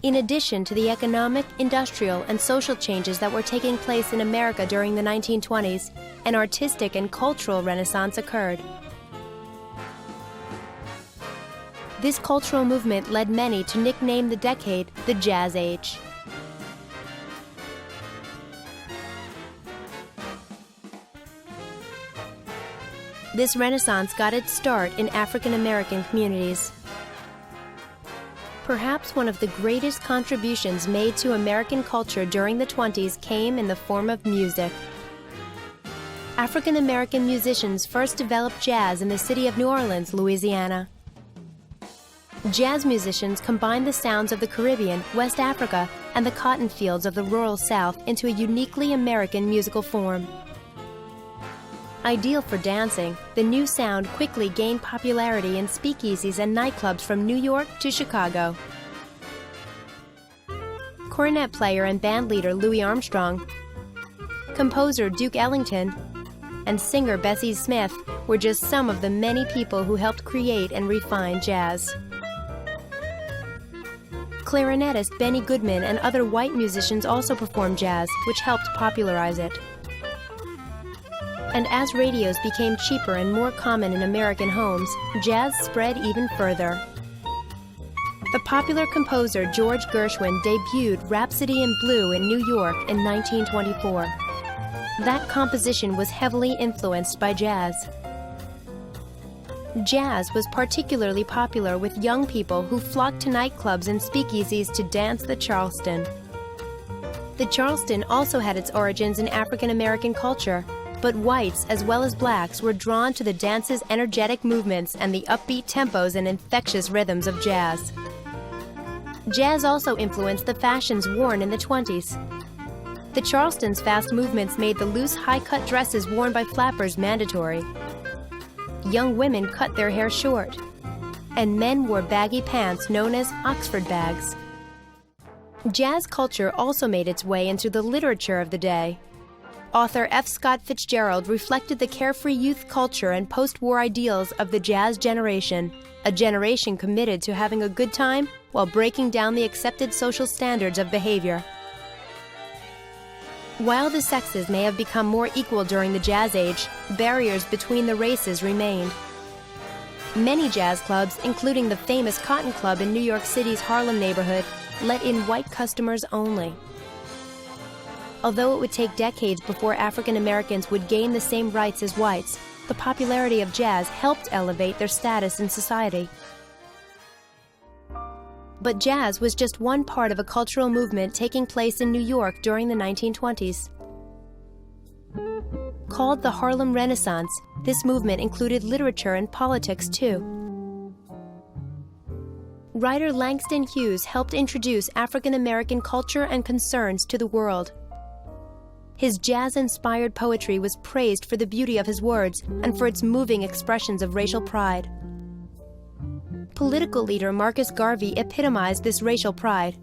In addition to the economic, industrial, and social changes that were taking place in America during the 1920s, an artistic and cultural renaissance occurred. This cultural movement led many to nickname the decade the Jazz Age. This renaissance got its start in African American communities. Perhaps one of the greatest contributions made to American culture during the 20s came in the form of music. African American musicians first developed jazz in the city of New Orleans, Louisiana. Jazz musicians combined the sounds of the Caribbean, West Africa, and the cotton fields of the rural South into a uniquely American musical form. Ideal for dancing, the new sound quickly gained popularity in speakeasies and nightclubs from New York to Chicago. Cornet player and bandleader Louis Armstrong, composer Duke Ellington, and singer Bessie Smith were just some of the many people who helped create and refine jazz. Clarinetist Benny Goodman and other white musicians also performed jazz, which helped popularize it. And as radios became cheaper and more common in American homes, jazz spread even further. The popular composer George Gershwin debuted Rhapsody in Blue in New York in 1924. That composition was heavily influenced by jazz. Jazz was particularly popular with young people who flocked to nightclubs and speakeasies to dance the Charleston. The Charleston also had its origins in African American culture, but whites as well as blacks were drawn to the dance's energetic movements and the upbeat tempos and infectious rhythms of jazz. Jazz also influenced the fashions worn in the 20s. The Charleston's fast movements made the loose, high-cut dresses worn by flappers mandatory. Young women cut their hair short, and men wore baggy pants known as Oxford bags. Jazz culture also made its way into the literature of the day. Author F. Scott Fitzgerald reflected the carefree youth culture and post-war ideals of the jazz generation, a generation committed to having a good time while breaking down the accepted social standards of behavior. While the sexes may have become more equal during the Jazz Age, barriers between the races remained. Many jazz clubs, including the famous Cotton Club in New York City's Harlem neighborhood, let in white customers only. Although it would take decades before African Americans would gain the same rights as whites, the popularity of jazz helped elevate their status in society. But jazz was just one part of a cultural movement taking place in New York during the 1920s. Called the Harlem Renaissance, this movement included literature and politics too. Writer Langston Hughes helped introduce African American culture and concerns to the world. His jazz-inspired poetry was praised for the beauty of his words and for its moving expressions of racial pride. Political leader Marcus Garvey epitomized this racial pride.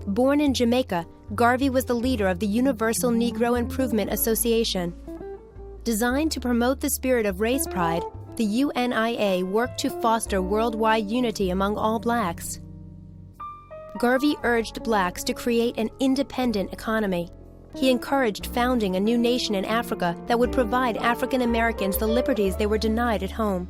Born in Jamaica, Garvey was the leader of the Universal Negro Improvement Association. Designed to promote the spirit of race pride, the UNIA worked to foster worldwide unity among all blacks. Garvey urged blacks to create an independent economy. He encouraged founding a new nation in Africa that would provide African Americans the liberties they were denied at home.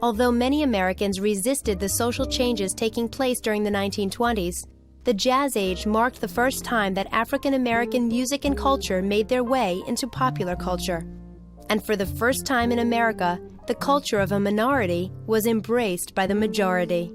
Although many Americans resisted the social changes taking place during the 1920s, the Jazz Age marked the first time that African American music and culture made their way into popular culture. And for the first time in America, the culture of a minority was embraced by the majority.